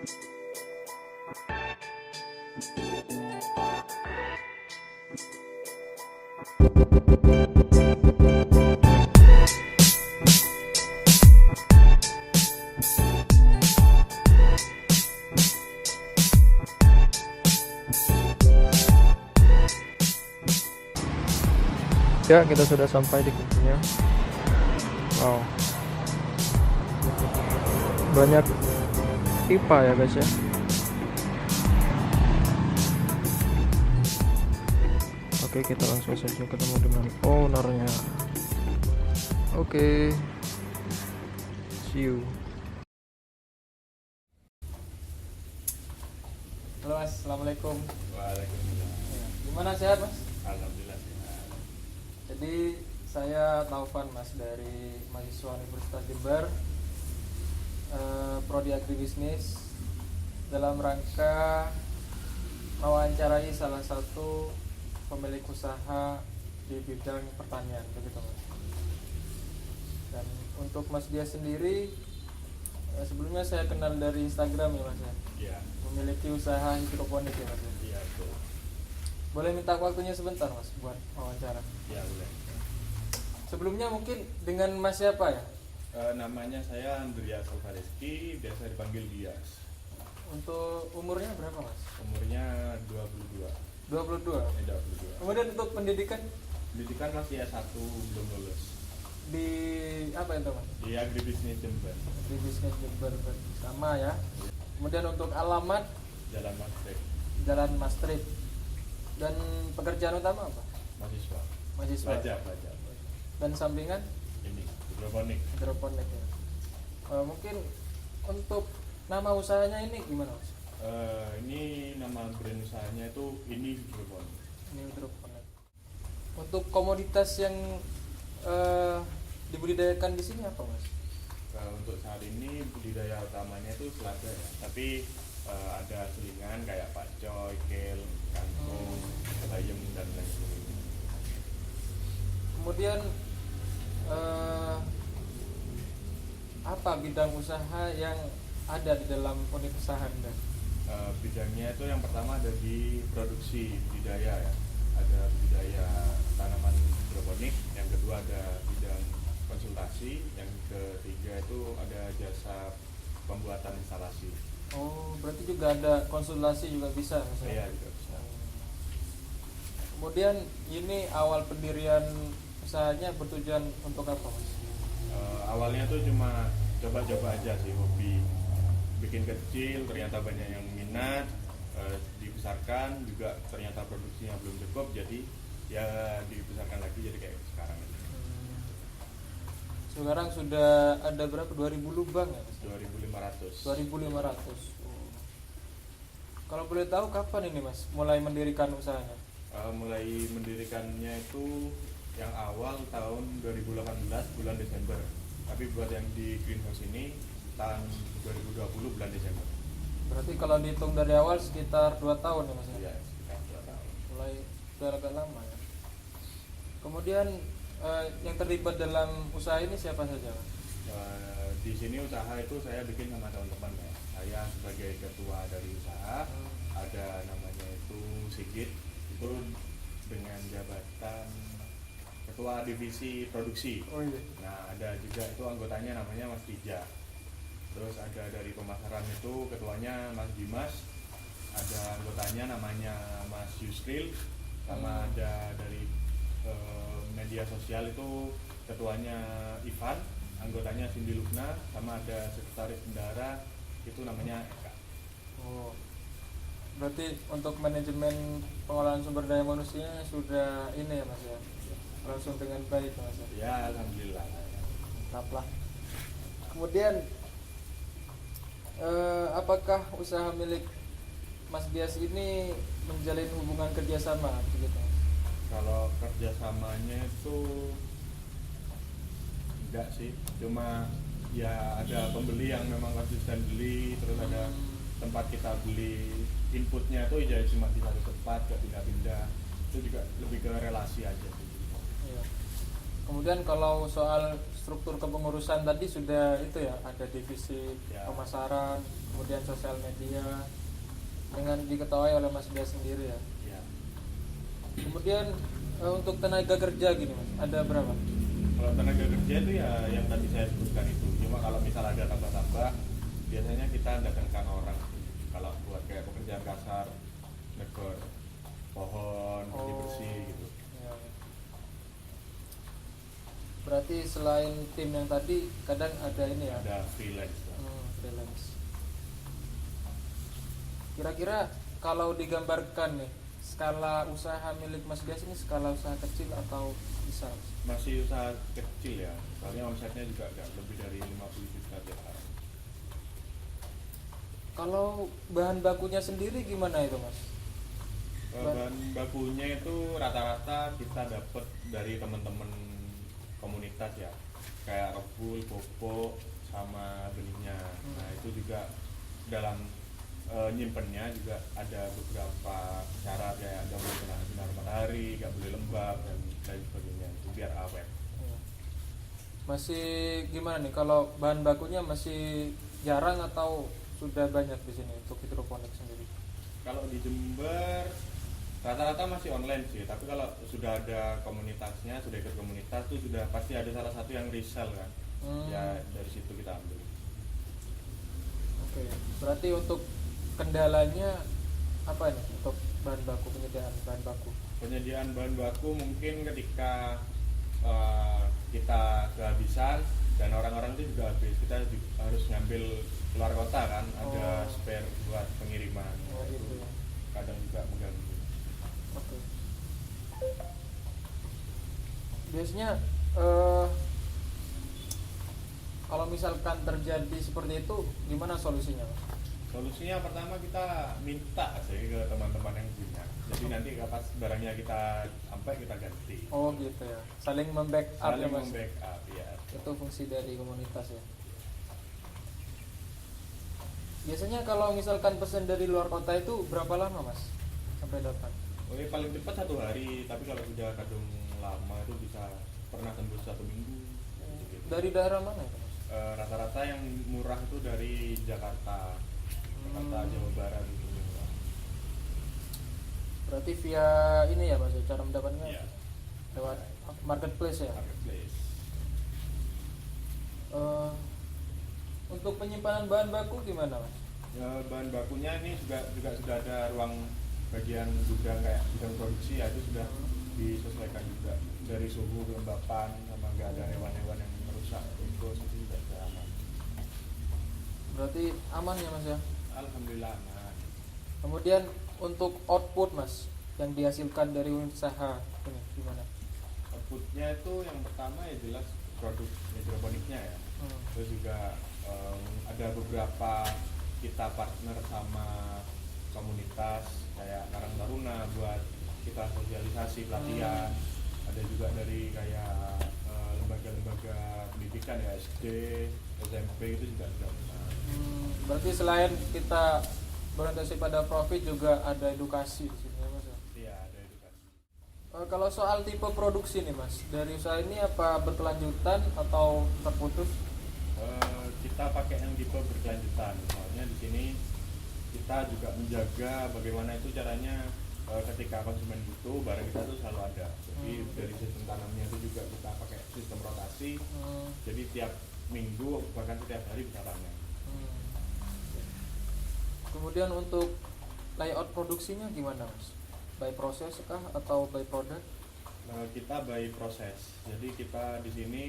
Ya, kita sudah sampai di kebunnya. Wow, banyak pipa ya guys ya. Oke, kita langsung saja ketemu dengan ownernya. Oke, see you. Halo Mas, assalamualaikum. Waalaikumsalam. Ya, gimana, sehat Mas? Alhamdulillah sehat. Jadi saya Taufan Mas dari mahasiswa Universitas Jember, prodi agribisnis, dalam rangka mewawancarai salah satu pemilik usaha di bidang pertanian, begitu Mas. Dan untuk Mas dia sendiri, sebelumnya saya kenal dari Instagram ya Mas ya. Iya. Memiliki usaha hidroponik ya Mas ya. Iya betul. Boleh minta waktunya sebentar Mas buat wawancara? Iya boleh. Sebelumnya mungkin dengan Mas siapa ya? Namanya saya Andreas Alvareski, biasa dipanggil Dias. Untuk umurnya berapa Mas? Umurnya 22. 22. 22. Kemudian untuk pendidikan Pendidikan masih S1, belum lulus. di apa itu Mas? Di agribisnis Jember. Di bisnis Jember, sama ya. Kemudian untuk alamat Jalan Maghrib. Jalan Maastricht. Dan pekerjaan utama apa? Mahasiswa. Mahasiswa. Pelajar. Dan sampingan Ini hidroponik. hidroponik ya. Mungkin untuk nama usahanya ini gimana Mas? Ini nama brand usahanya itu ini hidroponik. Ini hidroponik. Untuk komoditas yang dibudidayakan di sini apa Mas? Untuk saat ini budidaya utamanya itu selada ya. Tapi ada selingan kayak pakcoy, kel, kangkung, bayam dan lain sebagainya. Kemudian apa bidang usaha yang ada di dalam unit usaha Anda? Bidangnya itu yang pertama ada di produksi budidaya ya. Ada budidaya tanaman hidroponik, yang kedua ada bidang konsultasi, yang ketiga itu ada jasa pembuatan instalasi. Oh, berarti juga ada konsultasi juga bisa Mas? Saya juga bisa. Kemudian ini awal pendirian usahanya bertujuan untuk apa Mas? Awalnya tuh cuma coba-coba aja sih, hobi bikin kecil, ternyata banyak yang minat, dibesarkan juga ternyata produksinya belum cukup, jadi ya dibesarkan lagi jadi kayak sekarang ini. Sekarang sudah ada berapa? 2000 lubang ya Mas? 2500. 2500. Oh. Kalau boleh tahu kapan ini Mas mulai mendirikan usahanya? Mulai mendirikannya itu yang awal tahun 2018 bulan Desember, tapi buat yang di greenhouse ini tahun 2020 bulan Desember. Berarti kalau dihitung dari awal sekitar 2 tahun ya Mas? Iya, sekitar 2 tahun. Mulai sudah agak lama ya. Kemudian yang terlibat dalam usaha ini siapa saja Mas? Di sini usaha itu saya bikin sama teman-teman ya. Saya sebagai ketua dari usaha, ada namanya itu Sigit, itu dengan jabatan ketua divisi produksi. Oh iya. Nah, ada juga itu anggotanya namanya Mas Tija. Terus ada dari pemasaran itu ketuanya Mas Dimas, ada anggotanya namanya Mas Yusril, sama ada dari media sosial itu ketuanya Ivan, anggotanya Cindy Lukna, sama ada sekretaris bendara itu namanya Eka. Oh. Berarti untuk manajemen pengolahan sumber daya manusianya sudah ini ya Mas ya? Langsung dengan baik Mas ya? Ya, alhamdulillah. Mantap lah. Kemudian apakah usaha milik Mas Dias ini menjalin hubungan kerjasama begitu? Kalau kerjasamanya itu enggak sih, cuma ya ada pembeli yang memang konsisten beli, terus ada tempat kita beli inputnya itu ya cuma di satu tempat, gak pindah-pindah, itu juga lebih ke relasi aja sih. Iya. Kemudian kalau soal struktur kepengurusan tadi sudah itu ya, ada divisi Ya. pemasaran, kemudian sosial media dengan diketahui oleh Mas dia sendiri ya. Ya. Kemudian untuk tenaga kerja gini Mas, ada berapa? Kalau tenaga kerja itu ya yang tadi saya sebutkan itu. Cuma kalau misal ada tambah-tambah, biasanya kita datangkan orang. Kalau buat kayak pekerjaan kasar, negor pohon, bersih gitu. Ya. Berarti selain tim yang tadi kadang ada ini ya? Ada freelance. Freelance. Kira-kira kalau digambarkan nih, skala usaha milik Mas Dias ini skala usaha kecil atau besar? Masih usaha kecil ya, soalnya omsetnya juga agak lebih dari 50 juta tiap hari. Kalau bahan bakunya sendiri gimana itu Mas? Bahan bakunya itu rata-rata kita dapat dari teman-teman komunitas ya, kayak rebul, pupuk, sama benihnya. Nah itu juga dalam nyimpennya juga ada beberapa syarat, kayak nggak boleh kena sinar matahari, nggak boleh lembab dan lain sebagainya, itu biar awet. Masih gimana nih kalau bahan bakunya masih jarang atau sudah banyak di sini untuk hidroponik sendiri? Kalau di Jember rata-rata masih online sih, tapi kalau sudah ada komunitasnya, sudah ikut komunitas tuh sudah pasti ada salah satu yang resell kan. Ya dari situ kita ambil. Oke, berarti untuk kendalanya apa nih untuk bahan baku, penyediaan bahan baku? Penyediaan bahan baku mungkin ketika kita kehabisan dan orang-orang itu juga habis, kita harus ngambil keluar kota kan, ada spare buat pengiriman. Gitu ya. Kadang juga mengganggu. Oke. Biasanya kalau misalkan terjadi seperti itu gimana solusinya Mas? Solusinya pertama kita minta sih ke teman-teman yang punya. Jadi nanti pas barangnya kita sampai kita ganti. Oh gitu ya. Saling membackup ya Saling Mas. membackup ya. Itu fungsi dari komunitas ya. Biasanya kalau misalkan pesan dari luar kota itu berapa lama Mas sampai datang? Oke, paling cepat 1 hari, tapi kalau sudah kadung lama itu bisa pernah tembus 1 minggu. Gitu. Dari daerah mana itu Mas? Rata-rata yang murah itu dari Jakarta, Jawa Barat gitu. Berarti via ini ya Mas, cara mendapatnya Iya. lewat marketplace ya. Marketplace. Untuk penyimpanan bahan baku gimana Mas? Ya, bahan bakunya ini juga sudah ada ruang bagian gudang kayak gudang produksi ya, itu sudah disesuaikan juga dari suhu, kelembapan, sama nggak ada hewan-hewan yang merusak terus itu juga sudah aman. Berarti aman ya Mas ya. Alhamdulillah aman. Kemudian untuk output Mas yang dihasilkan dari unit usaha ini gimana? Outputnya itu yang pertama ya jelas produk hidroponiknya ya. Terus juga ada beberapa kita partner sama komunitas kayak Karang Taruna buat kita sosialisasi pelatihan. Ada juga dari kayak lembaga-lembaga pendidikan ya, SD, SMP itu juga ada. Berarti selain kita berorientasi pada profit juga ada edukasi di sini ya Mas ya? Iya, ada edukasi. Kalau soal tipe produksi nih Mas, dari usaha ini apa berkelanjutan atau terputus? Kita pakai yang tipe berkelanjutan, soalnya di sini kita juga menjaga bagaimana itu caranya ketika konsumen butuh barang kita tuh selalu ada. Jadi dari sistem tanamnya itu juga kita pakai sistem rotasi, jadi tiap minggu bahkan setiap hari bisa panen. Kemudian untuk layout produksinya gimana Mas? By proses kah atau by product? Kita by proses, jadi kita di sini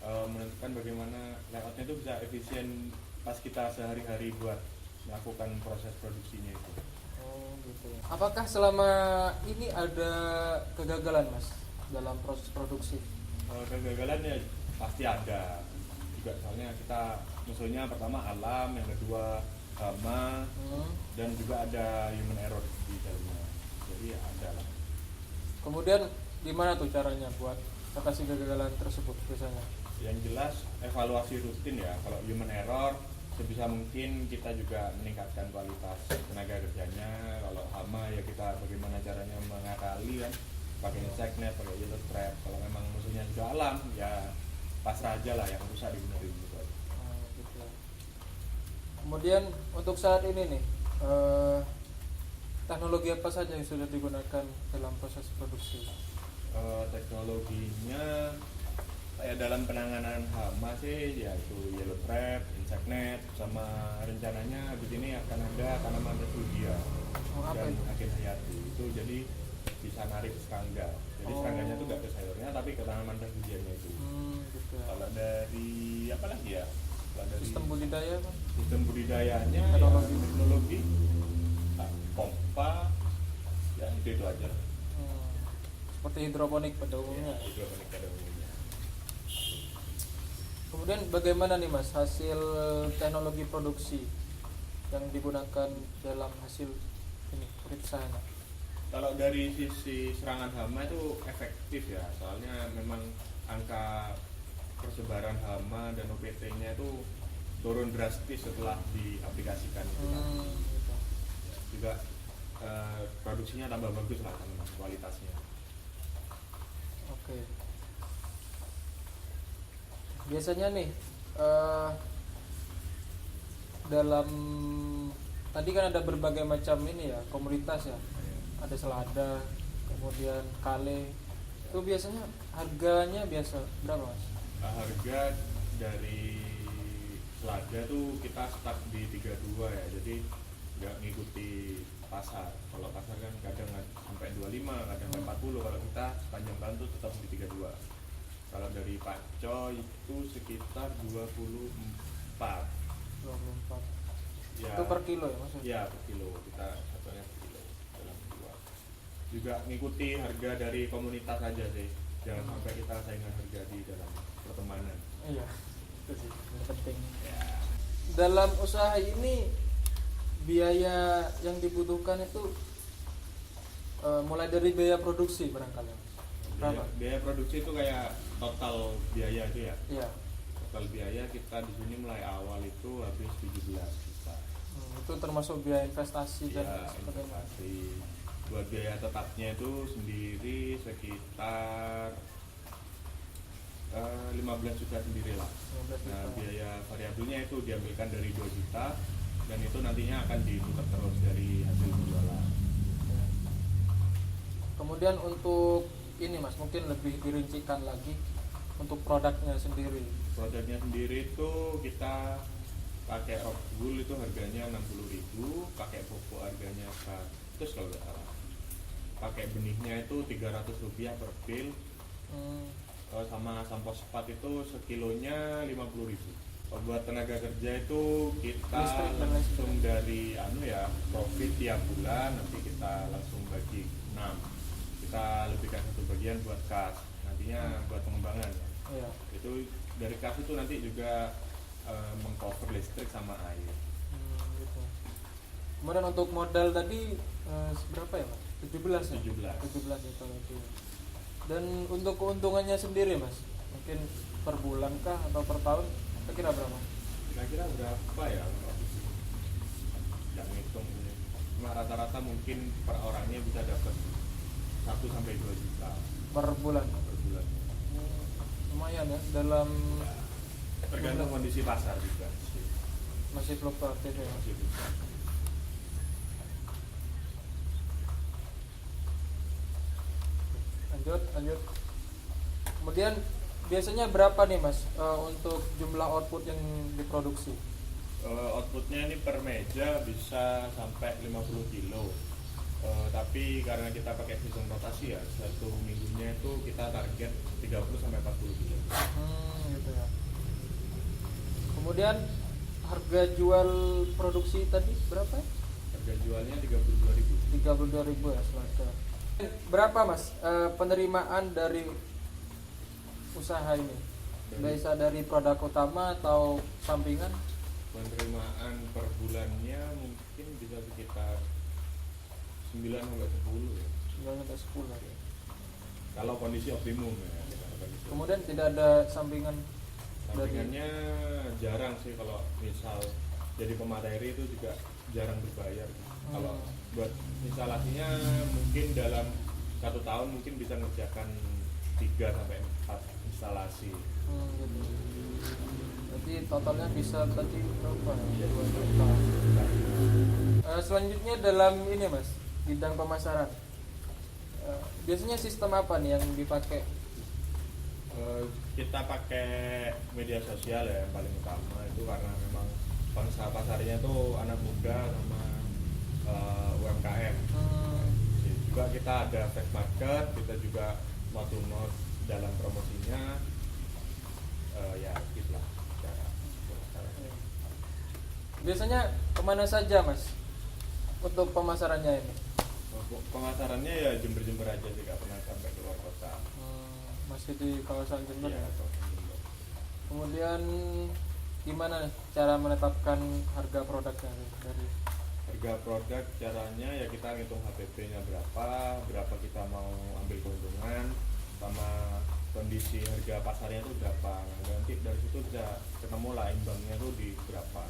menentukan bagaimana layoutnya itu bisa efisien pas kita sehari-hari buat melakukan proses produksinya itu. Oh gitu ya. Apakah selama ini ada kegagalan Mas dalam proses produksi? Kegagalan ya pasti ada juga, soalnya kita musuhnya pertama alam, yang kedua hama, dan juga ada human error di dalamnya, jadi ada lah. Kemudian gimana tuh caranya buat atasi kegagalan tersebut biasanya? Yang jelas evaluasi rutin ya. Kalau human error sebisa mungkin kita juga meningkatkan kualitas tenaga kerjanya. Kalau hama ya kita bagaimana caranya mengakali kan, pakai insect net, pakai yellow trap. Kalau memang musuhnya juga alam ya pasrah aja lah, yang rusak dibenerin gitu aja. Gitu. Kemudian untuk saat ini nih, teknologi apa saja yang sudah digunakan dalam proses produksi? Teknologinya kayak dalam penanganan hama sih yaitu yellow trap, insect net, sama rencananya habis ini akan ada tanaman refugia Apa dan itu? agen hayati itu, jadi bisa narik serangga. Jadi serangganya tuh gak ke sayurnya tapi ke tanaman refugianya itu. Gitu ya. Kalau dari apa lagi ya? Kalau dari Sistem budidaya Pak? sistem budidayanya Teknologi. ya, teknologi pompa ya itu aja. Seperti hidroponik pada umumnya. Ya, itu pada umumnya. Kemudian bagaimana nih Mas hasil teknologi produksi yang digunakan dalam hasil ini perusahaan? Kalau dari sisi serangan hama itu efektif ya, soalnya memang angka persebaran hama dan OPT-nya itu turun drastis setelah diaplikasikan itu kan. Gitu. Juga produksinya tambah bagus lah kan, kualitasnya. Oke. Biasanya nih dalam tadi kan ada berbagai macam ini ya komoditas ya, ada selada, kemudian kale. Itu biasanya harganya biasa berapa Mas? Harga dari selada tuh kita start di 32 ya, jadi nggak ngikuti pasar. Kalau pasar kan kadang sampai 25, kadang sampai 40, kalau kita sepanjang tahun tuh tetap di 32. Kalau dari pakcoy itu sekitar 24. 24. Ya, Itu per kilo ya Mas? ya per kilo, kita satunya per kilo dalam dua. Juga ngikuti harga dari komunitas aja sih, jangan sampai kita saingan harga di dalam pertemanan. Iya, itu sih yang penting. Ya, Dalam usaha ini biaya yang dibutuhkan itu mulai dari biaya produksi barangkali. Berapa? biaya produksi itu kayak total biaya itu ya. Iya. Total biaya kita di sini mulai awal itu habis 17 juta. Itu termasuk biaya investasi dan Ya, sebagainya. investasi. Buat biaya tetapnya itu sendiri sekitar 15 juta sendiri lah. 15 Nah, juta. biaya variabelnya itu diambilkan dari 2 juta dan itu nantinya akan diputar terus dari hasil penjualan. Ya. Kemudian untuk ini Mas, mungkin lebih dirincikan lagi untuk produknya sendiri. Produknya sendiri itu kita pakai rock wool itu harganya 60.000, pakai pupuk harganya 100 kalau nggak salah. Pakai benihnya itu 300 rupiah per pil. Sama sampospat itu sekilonya 50.000. Buat tenaga kerja itu kita Listrik dan lain langsung dari profit tiap bulan, nanti kita langsung bagi 6. Kita lebihkan satu bagian buat kas, nantinya buat pengembangan ya. Iya. Itu dari kas itu nanti juga mengcover listrik sama air. Gitu. Kemudian untuk modal tadi berapa ya Mas? 17 ya? 17 juta itu. Dan untuk keuntungannya sendiri Mas, mungkin per bulan kah atau per tahun? Kira berapa? Kira-kira berapa ya? Nggak ngitung. Cuma rata-rata mungkin per orangnya bisa dapat 1 sampai 2 juta Per bulan. per bulan. Lumayan ya dalam Tergantung kondisi pasar juga sih. masih fluktuatif ya. Masih bisa. Lanjut. Kemudian biasanya berapa nih Mas untuk jumlah output yang diproduksi? Outputnya ini per meja bisa sampai 50 kilo. Tapi karena kita pakai sistem rotasi ya, satu minggunya itu kita target 30 sampai 40 kilo. Gitu ya. Kemudian harga jual produksi tadi berapa? Harga jualnya 32.000. 32.000 ya selada. Berapa Mas penerimaan dari usaha ini? Bisa dari produk utama atau sampingan? Penerimaan per bulannya mungkin bisa sekitar 9 sampai 10 ya. 9 sampai 10 ya. Kalau kondisi optimum ya. Kemudian tidak ada sampingan dari Sampingannya jarang sih, kalau misal jadi pemateri itu juga jarang berbayar. Kalau buat instalasinya mungkin dalam 1 tahun mungkin bisa ngerjakan 3 sampai 4 instalasi. Gitu. Jadi totalnya bisa tadi berapa ya? 2 juta. Selanjutnya dalam ini mas, bidang pemasaran. Biasanya sistem apa nih yang dipakai? Kita pakai media sosial ya yang paling utama itu, karena memang pangsa pasarnya tuh anak muda sama UMKM. Juga kita ada face market, kita juga mouth to mouth dalam promosinya. Ya gitulah cara pemasarannya. Biasanya kemana saja mas untuk pemasarannya ini? Pemasarannya ya Jember-Jember aja sih, gak pernah sampai keluar kota. Masih di kawasan Jember Iya, ya? kawasan Jember. Kemudian gimana cara menetapkan harga produknya dari? Harga produk caranya ya kita ngitung HPP-nya berapa kita mau ambil keuntungan, sama kondisi harga pasarnya itu berapa. Nanti dari situ bisa ketemu lah imbangnya tuh di berapa.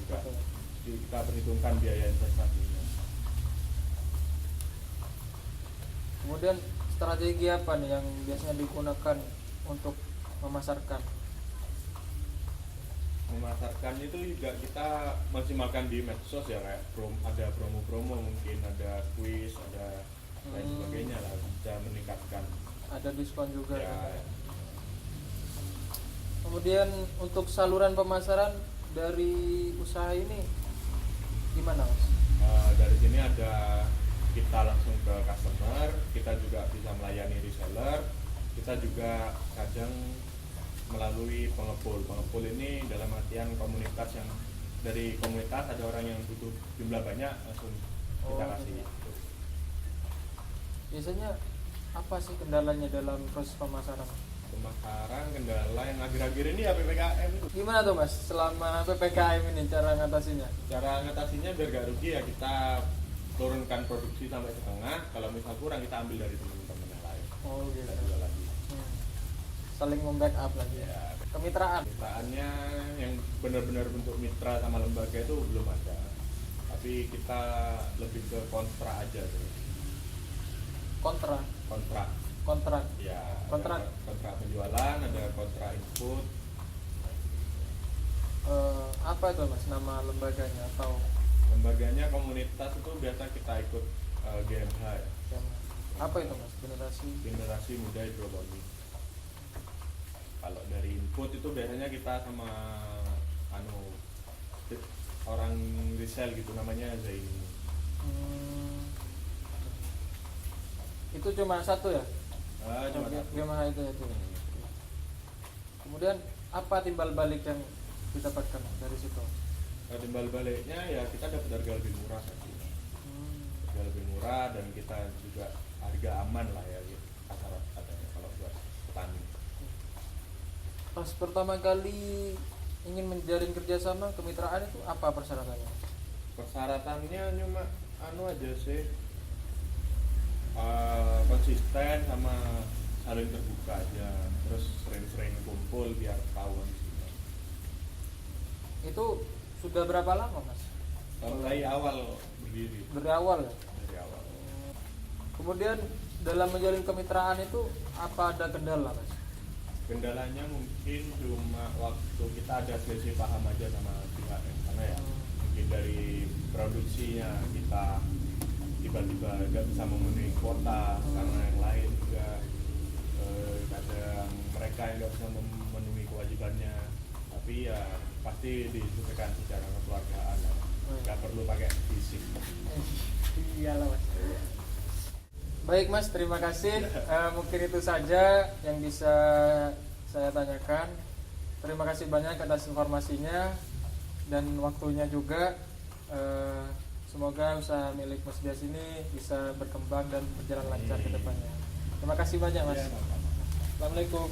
Juga kita perhitungkan biaya investasinya. Kemudian strategi apa nih yang biasanya digunakan untuk memasarkan? Memasarkan itu juga kita maksimalkan di medsos ya, kayak ada promo-promo, mungkin ada quiz, ada lain sebagainya lah, bisa meningkatkan. Ada diskon juga Ya, kan? Kemudian untuk saluran pemasaran dari usaha ini gimana mas? Dari sini ada kita langsung ke customer, kita juga bisa melayani reseller, kita juga kadang melalui pengepul. Pengepul ini dalam artian komunitas, yang dari komunitas ada orang yang butuh jumlah banyak, langsung kita kasih. Gitu. Biasanya apa sih kendalanya dalam proses pemasaran? Pemasaran kendala yang akhir-akhir ini ya PPKM itu. Gimana tuh mas selama PPKM ini cara ngatasinya? Cara ngatasinya biar gak rugi ya kita turunkan produksi sampai setengah. Kalau misal kurang kita ambil dari teman-teman yang lain. Oh gitu. Kita jual lagi. Saling membackup lagi ya. Ya, Kemitraan. kemitraannya yang benar-benar bentuk mitra sama lembaga itu belum ada. Tapi kita lebih ke kontrak aja tuh. Kontrak. Kontrak. Ya. Kontrak. Ada kontrak penjualan, ada kontrak input. Apa itu mas nama lembaganya atau Lembaganya komunitas itu biasa kita ikut GMH ya. apa itu mas Generasi Muda Hidroponik. Kalau dari input itu biasanya kita sama orang resell gitu, namanya Zaini. Itu cuma satu ya? Cuma satu. Gimana itu? Kemudian apa timbal balik yang didapatkan dari situ? Timbal baliknya ya kita dapat harga lebih murah tadi. Harga lebih murah dan kita juga harga aman lah ya, gitu, kasar katanya kalau buat petani. Pas pertama kali ingin menjalin kerjasama kemitraan itu apa persyaratannya? Persyaratannya cuma aja sih, konsisten sama saling terbuka aja, terus sering-sering kumpul biar tahu sih. Itu sudah berapa lama mas? Mulai awal berdiri. Dari awal ya? Dari awal. Kemudian dalam menjalin kemitraan itu apa ada kendala mas? Kendalanya mungkin cuma waktu kita ada selisih paham aja sama pihak yang sana ya. Mungkin dari produksinya kita tiba-tiba nggak bisa memenuhi kuota karena yang lain juga kadang mereka yang nggak bisa memenuhi kewajibannya, tapi ya pasti disesuaikan secara kekeluargaan lah. Nggak perlu pakai fisik. Iyalah mas. Baik mas, terima kasih. Mungkin itu saja yang bisa saya tanyakan. Terima kasih banyak atas informasinya dan waktunya juga. Semoga usaha milik Mas Dias ini bisa berkembang dan berjalan lancar ke depannya. Terima kasih banyak mas. Ya, Assalamualaikum.